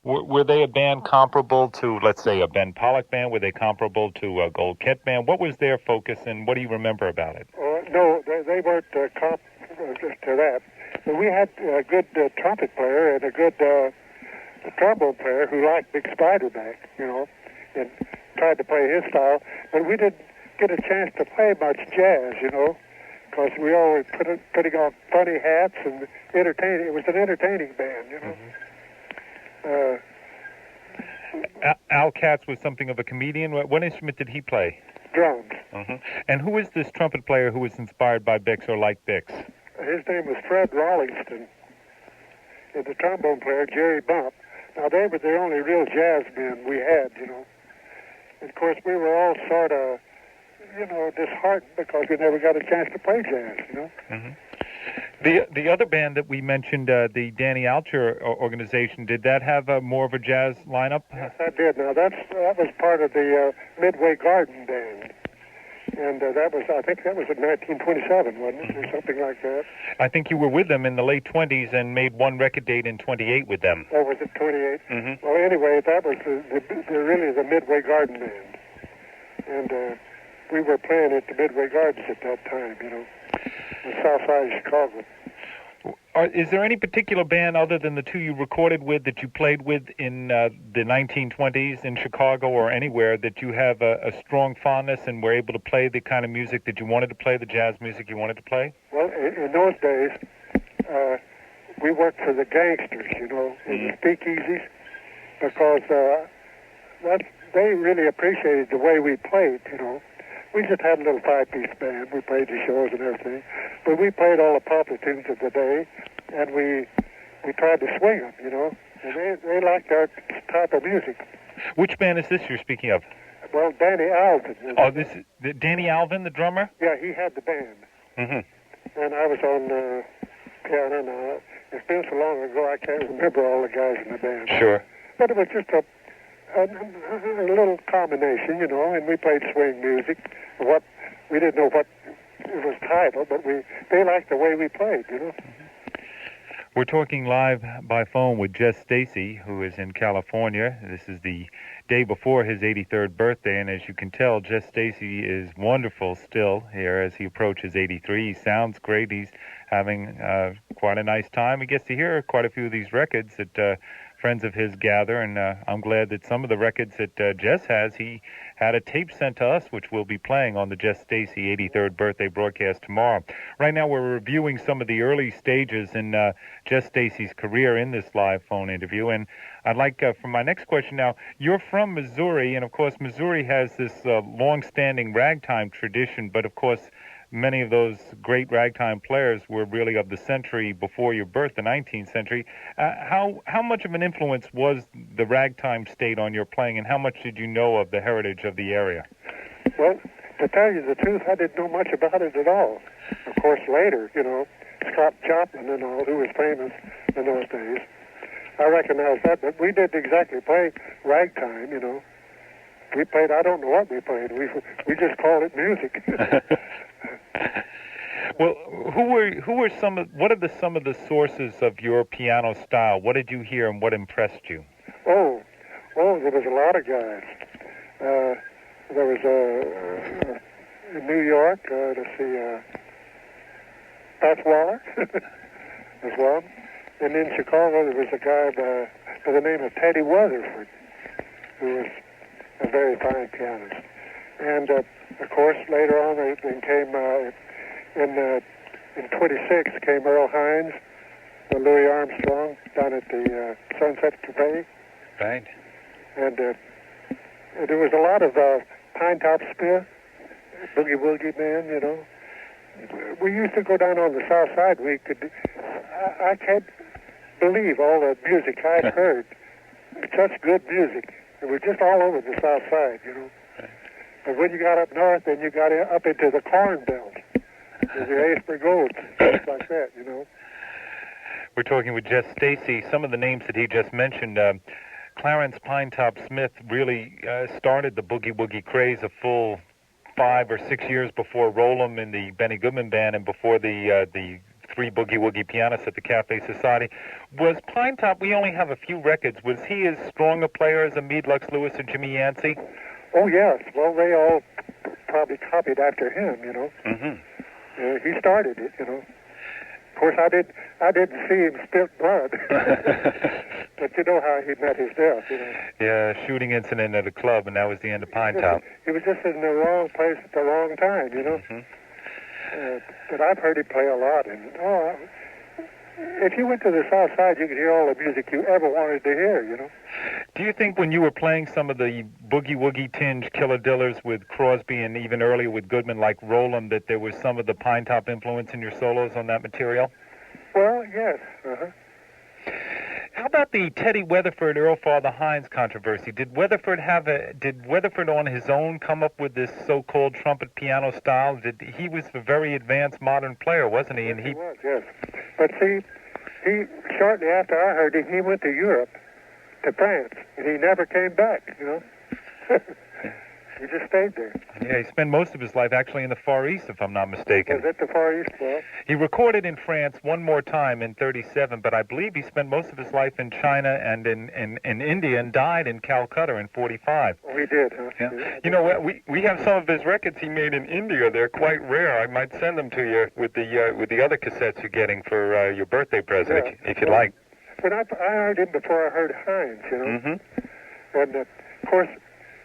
Were they a band comparable to, let's say, a Ben Pollock band? Were they comparable to a Gold Kett band? What was their focus, and what do you remember about it? No, they weren't comp to that. But we had a good trumpet player and a good trombone player who liked Big Spiderback, and tried to play his style. But we didn't get a chance to play much jazz, because we always putting on funny hats and entertaining. It was an entertaining band, Al Katz was something of a comedian. What instrument did he play? Drums. And who is this trumpet player who was inspired by Bix or like Bix? His name was Fred Rawlingston, and the trombone player, Jerry Bump. Now, they were the only real jazz men we had, And, of course, we were all sort of, disheartened because we never got a chance to play jazz, The other band that we mentioned, the Danny Alcher organization, did that have more of a jazz lineup? Yes, that did. Now, that was part of the Midway Garden Band. And I think that was in 1927, wasn't it, or something like that? I think you were with them in the late 20s and made one record date in 28 with them. Oh, was it 28? Well, anyway, that was really the Midway Garden Band. And we were playing at the Midway Gardens at that time, the south side of Chicago. Is there any particular band other than the two you recorded with that you played with in the 1920s in Chicago or anywhere that you have a strong fondness and were able to play the kind of music that you wanted to play, the jazz music you wanted to play? Well, in those days, we worked for the gangsters, in the speakeasies, because they really appreciated the way we played, We just had a little five-piece band. We played the shows and everything. But we played all the popular tunes of the day, and we tried to swing them, And they liked our type of music. Which band is this you're speaking of? Well, Danny Alvin. This is Danny Alvin, the drummer? Yeah, he had the band. And I was on piano now. It's been so long ago, I can't remember all the guys in the band. Sure. But it was just a little combination, and we played swing music. We didn't know what it was titled, but they liked the way we played, We're talking live by phone with Jess Stacy, who is in California. This is the day before his 83rd birthday, and as you can tell, Jess Stacy is wonderful still here as he approaches 83. He sounds great. He's having quite a nice time. He gets to hear quite a few of these records that friends of his gather, and I'm glad that some of the records that Jess has, he had a tape sent to us, which we'll be playing on the Jess Stacy 83rd birthday broadcast tomorrow. Right now, we're reviewing some of the early stages in Jess Stacy's career in this live phone interview, and I'd like, for my next question now, you're from Missouri, and of course, Missouri has this long-standing ragtime tradition, but of course, many of those great ragtime players were really of the century before your birth, the 19th century. How much of an influence was the ragtime state on your playing, and how much did you know of the heritage of the area? Well, to tell you the truth, I didn't know much about it at all. Of course, later, Scott Joplin and all, who was famous in those days, I recognized that, but we didn't exactly play ragtime, We played, I don't know what we played. We just called it music. Well, what are some of the sources of your piano style? What did you hear and what impressed you? Oh, there was a lot of guys. There was in New York, let's see, Pat Waller as well. And in Chicago, there was a guy by the name of Teddy Weatherford, who was a very fine pianist. And, of course, later on, then came, in 26, came Earl Hines, Louis Armstrong, down at the Sunset Cafe. Right. And there was a lot of Pine Top Smith, Boogie Woogie Man, We used to go down on the south side. I can't believe all the music I'd heard. Such good music. It was just all over the south side, But when you got up north, then you got up into the Corn Belt, the Aesper Gold, stuff like that, We're talking with Jess Stacy. Some of the names that he just mentioned, Clarence Pinetop Smith really started the boogie woogie craze a full 5 or 6 years before Rollem in the Benny Goodman Band and before the three boogie-woogie pianists at the Cafe Society. Was Pinetop, we only have a few records, was he as strong a player as a Meade Lux Lewis or Jimmy Yancey? Oh, yes. Well, they all probably copied after him, you know. Mm-hmm. He started it, you know. Of course, I didn't see him spilt blood. But you know how he met his death, you know. Yeah, shooting incident at a club, and that was the end of Pinetop. He was just in the wrong place at the wrong time, you know. Mm-hmm. But I've heard him play a lot, and if you went to the South Side, you could hear all the music you ever wanted to hear, you know. Do you think when you were playing some of the boogie-woogie tinge killer dillers with Crosby and even earlier with Goodman, like Roland, that there was some of the Pinetop influence in your solos on that material? Well, yes. How about the Teddy Weatherford, Earl Father Hines controversy? Did Weatherford on his own come up with this so-called trumpet piano style? He was a very advanced modern player, wasn't he? Yes, he was, yes. But see, he shortly after I heard him, he went to Europe, to France, and he never came back, you know. He just stayed there. Yeah, he spent most of his life actually in the Far East, if I'm not mistaken. Was it the Far East? Well, he recorded in France one more time in '37, but I believe he spent most of his life in China and in India and died in Calcutta in '45. Oh, he did, huh? Yeah. You know, we have some of his records he made in India. They're quite rare. I might send them to you with the other cassettes you're getting for your birthday present, if you'd like. But I heard him before I heard Hines, you know. Mm-hmm. And, of course,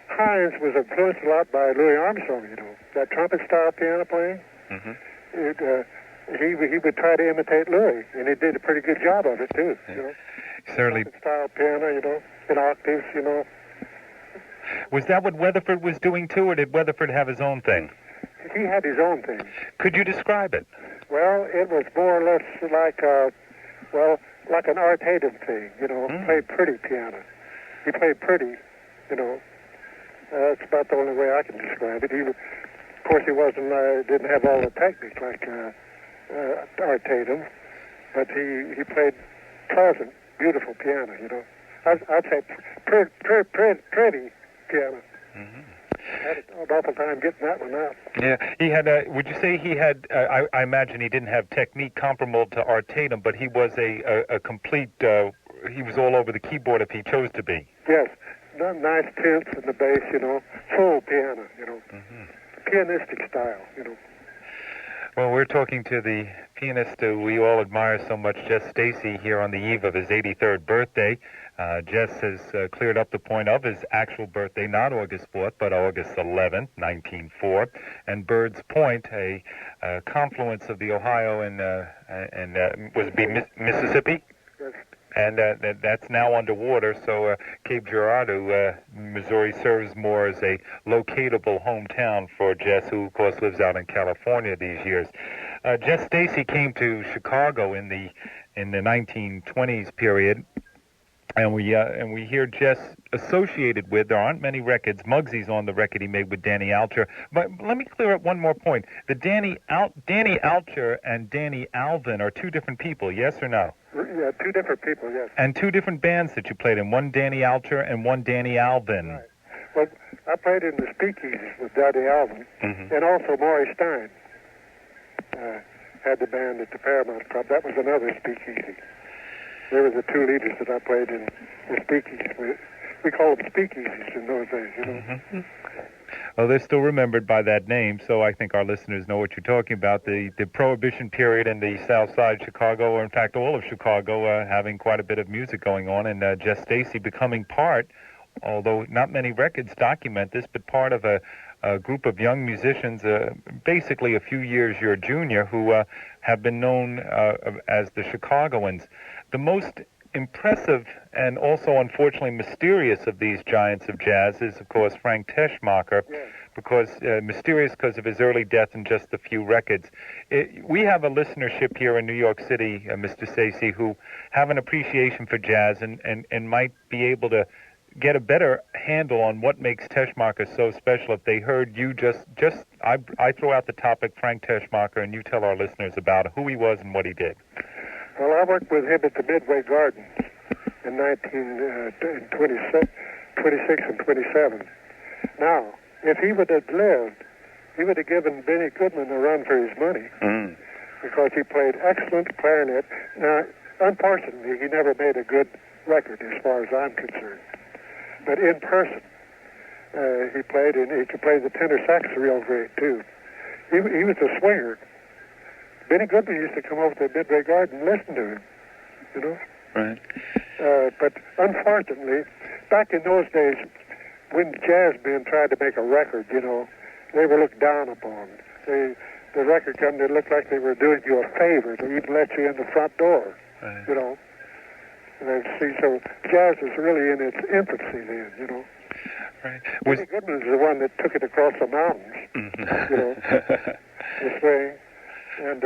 Hines was influenced a lot by Louis Armstrong, you know. That trumpet-style piano playing. Mm-hmm. He would try to imitate Louis, and he did a pretty good job of it, too, you know. Certainly. Trumpet-style piano, you know, in octaves, you know. Was that what Weatherford was doing, too, or did Weatherford have his own thing? He had his own thing. Could you describe it? Well, it was more or less like an Art Tatum thing, you know, played pretty piano. He played pretty, you know. That's about the only way I can describe it. Of course, he didn't have all the technique like Art Tatum, but he played pleasant, beautiful piano, you know. I'd say pretty piano. Mm-hmm. Had an awful time getting that one out. Yeah, he had. Would you say he had? I imagine he didn't have technique comparable to Art Tatum, but he was a complete. He was all over the keyboard if he chose to be. Yes, nice tilts in the bass, you know, full piano, you know, pianistic style, you know. Well, we're talking to the pianist we all admire so much, Jess Stacy, here on the eve of his 83rd birthday. Jess has cleared up the point of his actual birthday, not August 4th, but August 11th, 1904. And Bird's Point, a confluence of the Ohio and was it be Mississippi? Yes. And that's now underwater, so Cape Girardeau, Missouri, serves more as a locatable hometown for Jess, who, of course, lives out in California these years. Jess Stacy came to Chicago in the 1920s period, and we hear Jess associated with, there aren't many records, Muggsy's on the record he made with Danny Alcher. But let me clear up one more point. The Danny Alcher and Danny Alvin are two different people, yes or no? Yeah, two different people, yes. And two different bands that you played in, one Danny Alcher and one Danny Alvin. Right. Well, I played in the Speakeasies with Danny Alvin, and also Maury Stein had the band at the Paramount Club. That was another Speakeasy. They were the two leaders that I played in the Speakeasies. We called them Speakeasies in those days, you know. Well, they're still remembered by that name, so I think our listeners know what you're talking about. The Prohibition period in the South Side Chicago, or in fact all of Chicago, having quite a bit of music going on, and Jess Stacy becoming part, although not many records document this, but part of a group of young musicians, basically a few years your junior, who have been known as the Chicagoans. The most impressive and also unfortunately mysterious of these giants of jazz is, of course, Frank Teschmacher, because mysterious because of his early death and just a few records. We have a listenership here in New York City, Mr. Stacy, who have an appreciation for jazz and might be able to get a better handle on what makes Teschmacher so special if they heard you I throw out the topic Frank Teschmacher, and you tell our listeners about who he was and what he did. Well, I worked with him at the Midway Gardens in 1926 and 27. Now, if he would have lived, he would have given Benny Goodman a run for his money. because he played excellent clarinet. Now, unfortunately, he never made a good record as far as I'm concerned. But in person, he played, and he could play the tenor sax real great, too. He was a swinger. Benny Goodman used to come over to Midway Garden and listen to him, you know? Right. But unfortunately, back in those days, when jazz men tried to make a record, you know, they were looked down upon. The record company looked like they were doing you a favor. They even let you in the front door, Right. you know. And see, so jazz was really in its infancy then, you know. Right. Benny Goodman was the one that took it across the mountains, you know, the swing. And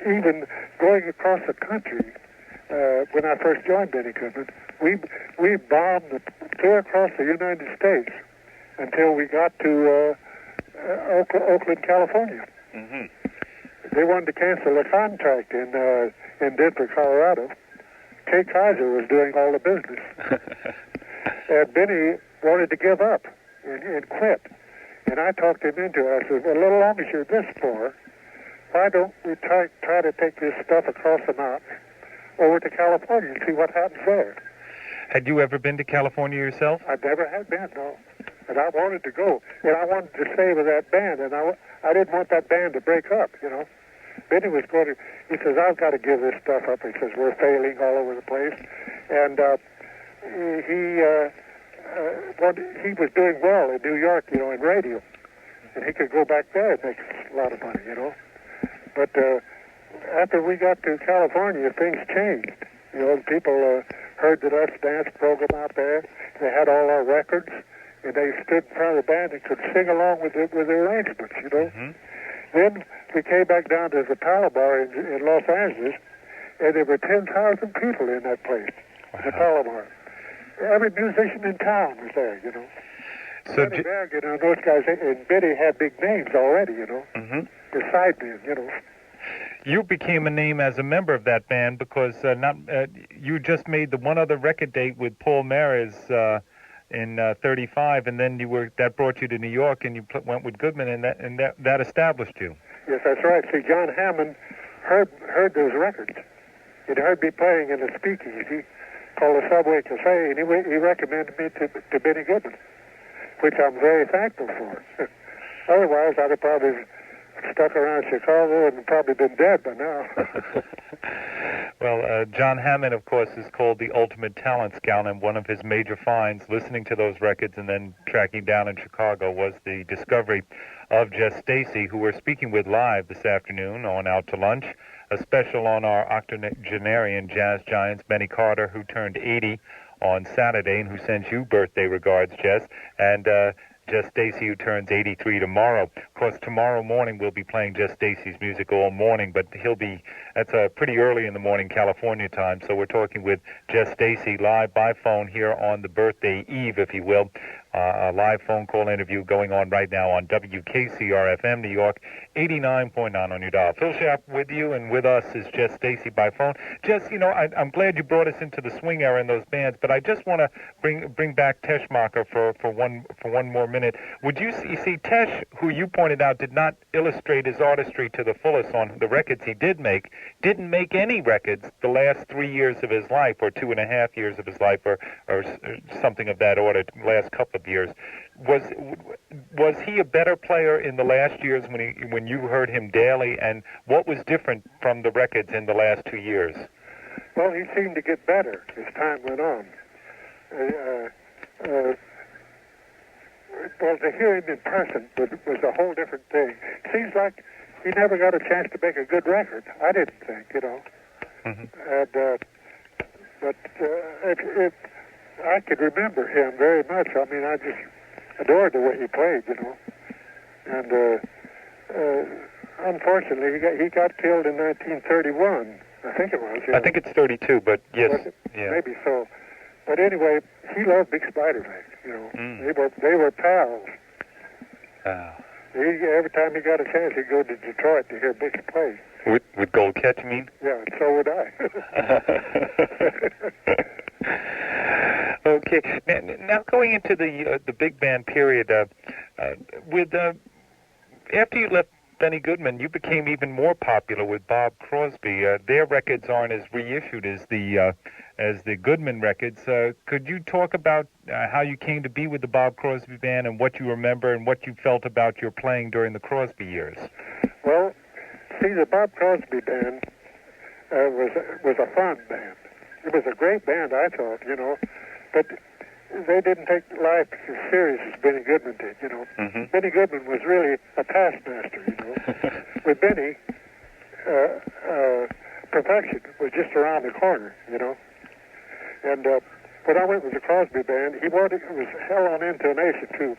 even going across the country, when I first joined Benny Goodman, we bombed clear across the United States until we got to Oakland, California. Mm-hmm. They wanted to cancel the contract in Denver, Colorado. Kay Kaiser was doing all the business. And Benny wanted to give up and quit. And I talked him into it. I said, well, a little long as you're this far, why don't we try to take this stuff across the mountain over to California and see what happens there? Had you ever been to California yourself? I never had been, no. And I wanted to go. And I wanted to stay with that band. And I didn't want that band to break up, you know. Benny was going to, he says, I've got to give this stuff up. He says, we're failing all over the place. And he was doing well in New York, you know, in radio. And he could go back there and make a lot of money, you know. But after we got to California, things changed. You know, people heard the Let's Dance program out there. They had all our records, and they stood in front of the band and could sing along with the arrangements, you know. Mm-hmm. Then we came back down to the Palomar in Los Angeles, and there were 10,000 people in that place, the Palomar. Every musician in town was there, you know. So Benny Berg, you know, those guys, and Benny had big names already, you know. Mm-hmm. The side men, you know. You became a name as a member of that band because you just made the one other record date with Paul Mares in 35, and then that brought you to New York, and you went with Goodman, and that established you. Yes, that's right. See, John Hammond heard those records. He'd heard me playing in a speakeasy called the Subway Cafe, and he recommended me to Benny Goodman, which I'm very thankful for. Otherwise, I'd have probably stuck around Chicago and probably been dead by now. Well, John Hammond, of course, is called the ultimate talent scout, and one of his major finds, listening to those records and then tracking down in Chicago, was the discovery of Jess Stacy, who we're speaking with live this afternoon on Out to Lunch, a special on our octogenarian jazz giants, Benny Carter, who turned 80 on Saturday and who sends you birthday regards, Jess, and Jess Stacy, who turns 83 tomorrow. Of course, tomorrow morning we'll be playing Jess Stacy's music all morning, but that's pretty early in the morning California time, so we're talking with Jess Stacy live by phone here on the birthday eve, if you will. A live phone call interview going on right now on WKCR-FM, New York, 89.9 on your dial. Phil Schaap with you, and with us is Jess Stacy by phone. Jess, you know, I'm glad you brought us into the swing era in those bands, but I just want to bring back Teschmacher for one more minute. Would you see Tesh, who you pointed out did not illustrate his artistry to the fullest on the records he did make, didn't make any records the last 3 years of his life, or 2.5 years of his life, or something of that order, last couple of years. Was he a better player in the last years when you heard him daily, and what was different from the records in the last 2 years? Well, he seemed to get better as time went on. Well, to hear him in person was a whole different thing. Seems like he never got a chance to make a good record. I didn't think, you know. Mm-hmm. And but if I could remember him very much. I mean, I just adored the way he played, you know. And unfortunately, he got killed in 1931. I think it was. Yeah. I think it's 32, but yes, yeah. Maybe so. But anyway, he loved Big Spiderman. You know, they were pals. Every time he got a chance, he'd go to Detroit to hear Big play. With Gold Catch, you mean? Yeah, and so would I. Okay. Now going into the big band period, after you left Benny Goodman, you became even more popular with Bob Crosby. Their records aren't as reissued as the Goodman records. Could you talk about how you came to be with the Bob Crosby Band and what you remember and what you felt about your playing during the Crosby years? Well, see, the Bob Crosby Band was a fun band. It was a great band, I thought, but they didn't take life as serious as Benny Goodman did, Mm-hmm. Benny Goodman was really a taskmaster, With Benny, perfection was just around the corner, And when I went with the Crosby Band, it was hell on intonation, too.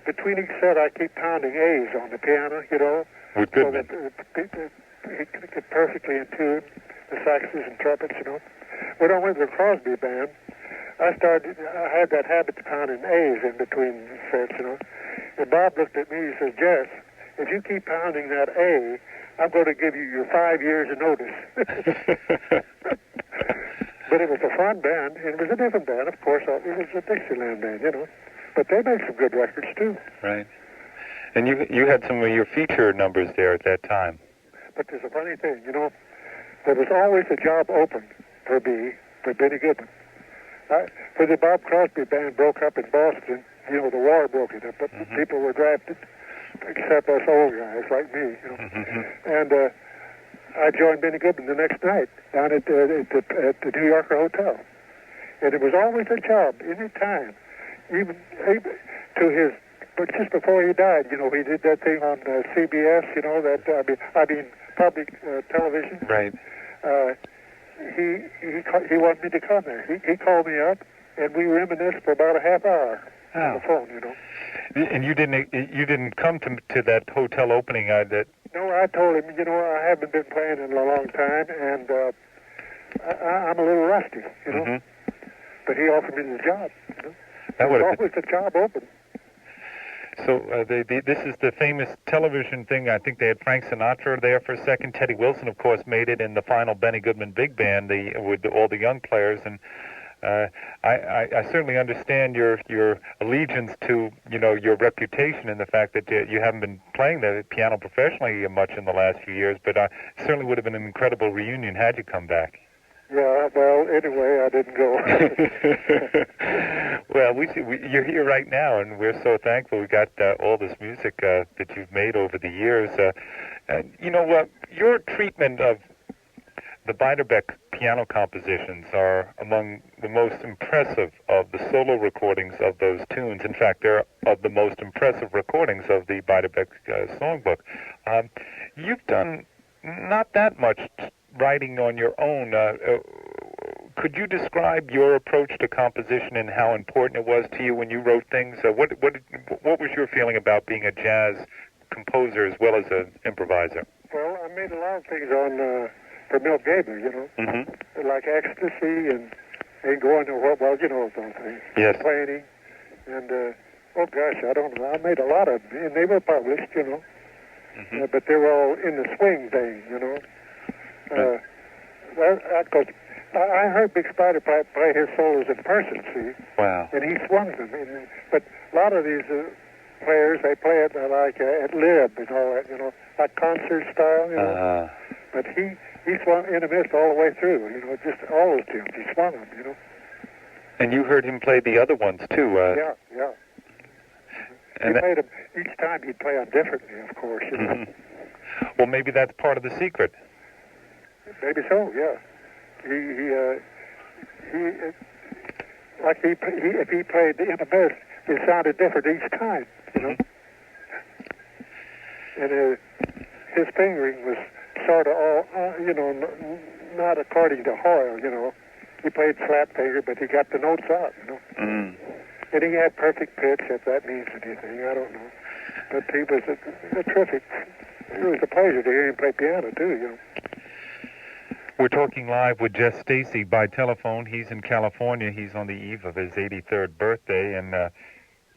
Between each set, I keep pounding A's on the piano, With so Goodman. that he could get perfectly in tune, the saxes and trumpets, When I went with the Crosby Band, I had that habit of pounding A's in between sets, And Bob looked at me and says, Jess, if you keep pounding that A, I'm going to give you your 5 years of notice. But it was a fun band, and it was a different band, of course. It was a Dixieland band, But they made some good records, too. Right. And you had some of your feature numbers there at that time. But there's a funny thing, there was always a job open for Benny Goodman. When the Bob Crosby Band broke up in Boston, the war broke it up, but people were drafted, except us old guys like me, And I joined Benny Goodman the next night down at the New Yorker Hotel. And it was always a job, any time. Even to his, but just before he died, he did that thing on CBS, public television. Right. He wanted me to come there. He called me up, and we reminisced for about a half hour on the phone, And you didn't come to that hotel opening No, I told him, I haven't been playing in a long time, and I'm a little rusty, But he offered me the job, There was always a job open. So this is the famous television thing. I think they had Frank Sinatra there for a second. Teddy Wilson, of course, made it in the final Benny Goodman Big Band with all the young players. And I certainly understand your allegiance to your reputation and the fact that you haven't been playing the piano professionally much in the last few years. But it certainly would have been an incredible reunion had you come back. Yeah, well, anyway, I didn't go. Well, you're here right now, and we're so thankful we got all this music that you've made over the years. Your treatment of the Beiderbecke piano compositions are among the most impressive of the solo recordings of those tunes. In fact, they're of the most impressive recordings of the Beiderbecke songbook. You've done not that much writing on your own. Could you describe your approach to composition and how important it was to you when you wrote things? What was your feeling about being a jazz composer as well as an improviser? Well, I made a lot of things for Milt Gabler, like Ecstasy and Going to What, those things. Yes. Planning, and, I don't know. I made a lot of them, and they were published, but they were all in the swing thing, Because I heard Big Spider play his solos in person, see? Wow. And he swung them. But a lot of these players, they play it like at Lib and all that, like concert style, But he swung in a mist all the way through, just all those tunes. He swung them, And you heard him play the other ones, too. Yeah. And he played them, each time he'd play them differently, of course, Well, maybe that's part of the secret. Maybe so, yeah. If he played in the mist, it sounded different each time, And his fingering was sort of all, not according to Hoyle, He played flat finger, but he got the notes out, And he had perfect pitch, if that means anything, I don't know. But he was a terrific. It was a pleasure to hear him play piano, too, We're talking live with Jess Stacy by telephone. He's in California. He's on the eve of his 83rd birthday, and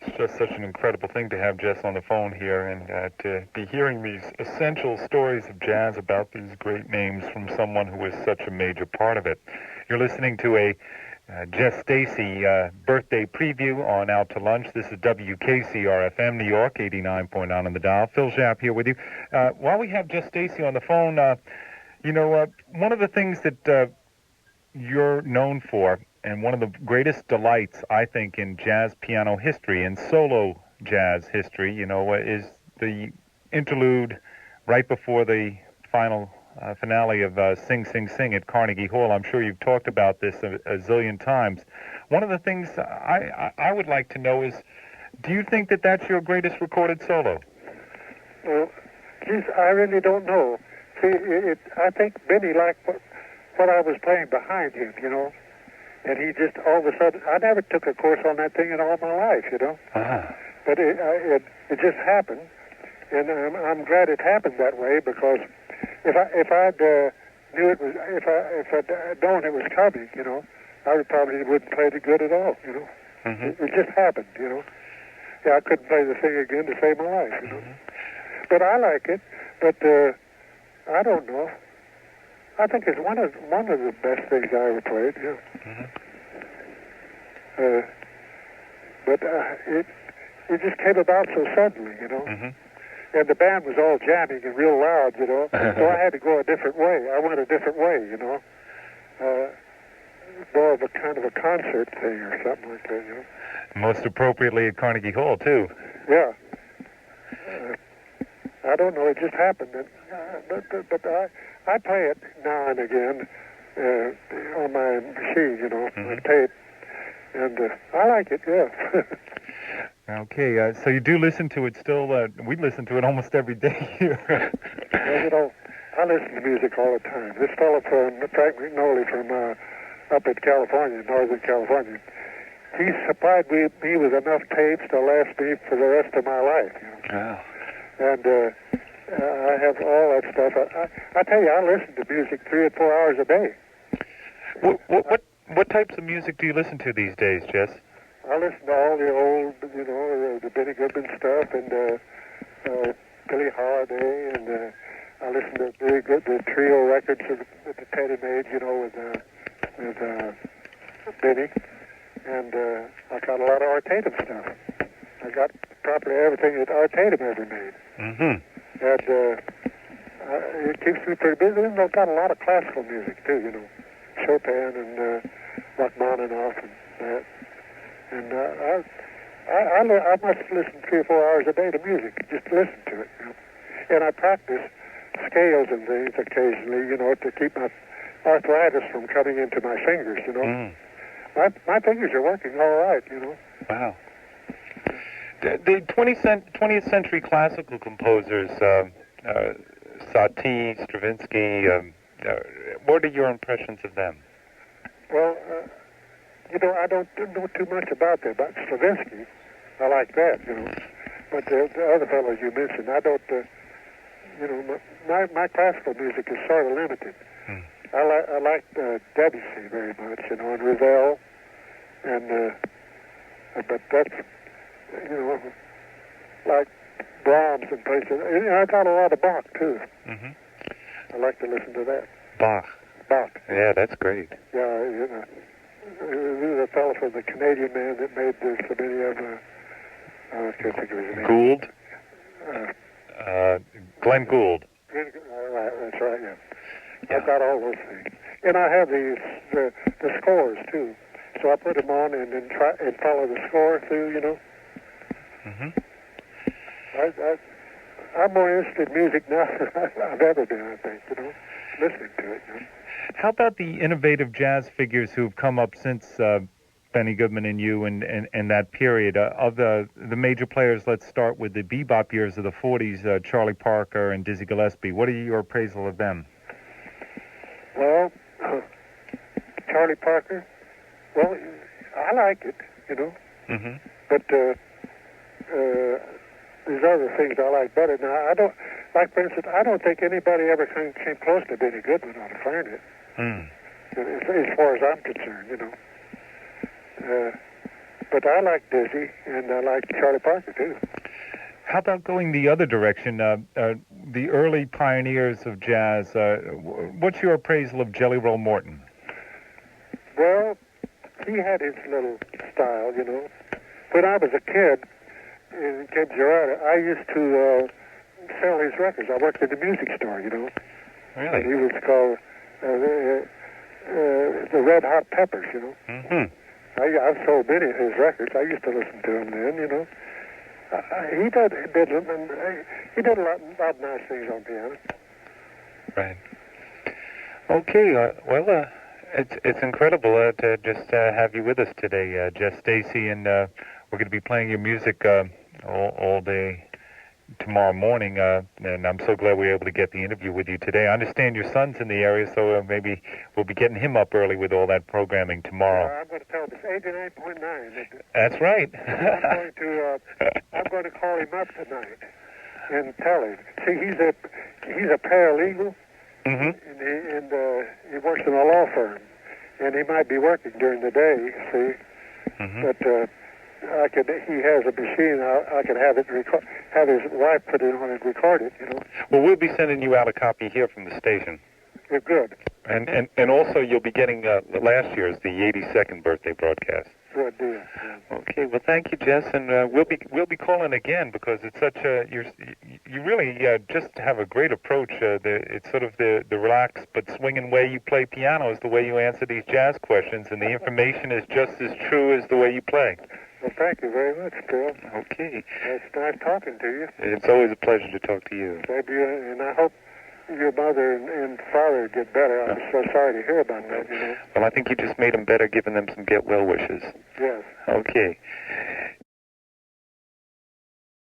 it's just such an incredible thing to have Jess on the phone here and to be hearing these essential stories of jazz about these great names from someone who was such a major part of it. You're listening to a Jess Stacy, birthday preview on Out to Lunch. This is WKCR-FM, New York, 89.9 on the dial. Phil Schaap here with you. While we have Jess Stacy on the phone, one of the things that you're known for, and one of the greatest delights, I think, in jazz piano history and solo jazz history, is the interlude right before the final finale of Sing, Sing, Sing at Carnegie Hall. I'm sure you've talked about this a zillion times. One of the things I would like to know is, do you think that that's your greatest recorded solo? Well, geez, I really don't know. See, I think Benny liked what I was playing behind him, and he just all of a sudden, I never took a course on that thing in all my life, Uh-huh. But it just happened, and I'm glad it happened that way, because if I'd knew it was, if I'd known it was coming, I probably wouldn't play it good at all, Mm-hmm. It just happened, Yeah, I couldn't play the thing again to save my life, Mm-hmm. But I like it, but I don't know. I think it's one of the best things I ever played, yeah. Mm-hmm. But it just came about so suddenly, Mm-hmm. And the band was all jamming and real loud, so I had to go a different way. I went a different way, more of a kind of a concert thing or something like that, Most appropriately at Carnegie Hall, too. Yeah. I don't know. It just happened. But I play it now and again on my machine, Mm-hmm. on tape, and I like it. Yeah. Okay, so you do listen to it still. We listen to it almost every day here. Well, I listen to music all the time. This fellow from Frank McNolly from up in California, Northern California, he supplied me with enough tapes to last me for the rest of my life. Wow. And I have all that stuff. I tell you, I listen to music 3 or 4 hours a day. What types of music do you listen to these days, Jess? I listen to all the old, the Benny Goodman stuff, and Billie Holiday, and I listen to the trio records that Teddy made, with Benny, and I got a lot of Art Tatum stuff. I got probably everything that Art Tatum ever made. Mm-hmm. And it keeps me pretty busy. And I've got a lot of classical music, too, Chopin and Rachmaninoff and that. And I must listen 3 or 4 hours a day to music, just to listen to it. And I practice scales and things occasionally, to keep my arthritis from coming into my fingers, Mm. My fingers are working all right, Wow. The 20th century classical composers, Satie, Stravinsky, what are your impressions of them? Well, I don't know too much about them. About Stravinsky, I like that, But the other fellows you mentioned, I don't, my classical music is sort of limited. Hmm. I like Debussy very much, and Ravel, and but that's, like Brahms and places. I got a lot of Bach too. Mm-hmm. I like to listen to that. Bach. Yeah, that's great. Yeah, the fellow from the Canadian man that made so many of I can't think of his name. Gould? Glenn Gould. That's right, yeah. I've got all those things. And I have the scores, too. So I put them on and then try and follow the score through, Mm-hmm. I'm more interested in music now than I've ever been, I think, listening to it. How about the innovative jazz figures who've come up since Benny Goodman and you and that period? Of the major players, let's start with the bebop years of the 40s, Charlie Parker and Dizzy Gillespie. What are your appraisal of them? Well, Charlie Parker, well, I like it, Mm-hmm. But there's other things I like better. Now, I don't, like, for instance, I don't think anybody ever came close to Benny Goodman on the clarinet, as far as I'm concerned, But I like Dizzy, and I like Charlie Parker, too. How about going the other direction? The early pioneers of jazz, what's your appraisal of Jelly Roll Morton? Well, he had his little style, you know. When I was a kid in Cape Girardeau, I used to sell his records. I worked at the music store, you know. Really? And he was called the Red Hot Peppers, you know. Mm-hmm. I've sold many of his records. I used to listen to him then, you know. He did a lot of nice things on piano. Right. Okay. It's incredible to just have you with us today, Jess Stacy, and we're going to be playing your music all day tomorrow morning, and I'm so glad we were able to get the interview with you today. I understand your son's in the area, so maybe we'll be getting him up early with all that programming tomorrow. I'm going to tell him it's 89.9. That's right. I'm going to call him up tonight and tell him. See, he's a paralegal, and he works in a law firm, and he might be working during the day. See, but. He has a machine. I could have his wife put it on and record it. You know. Well, we'll be sending you out a copy here from the station. You're good. And also you'll be getting last year's, the 82nd birthday broadcast. Good deal. Yeah. Okay. Well, thank you, Jess, and we'll be calling again because it's such a you really just have a great approach. It's sort of the relaxed but swinging way you play piano is the way you answer these jazz questions, and the information is just as true as the way you play. Well, thank you very much, Bill. Okay. It's nice talking to you. It's always a pleasure to talk to you. Thank you, and I hope your mother and father get better. I'm so sorry to hear about that, you know. Well, I think you just made them better, giving them some get well wishes. Yes. Okay.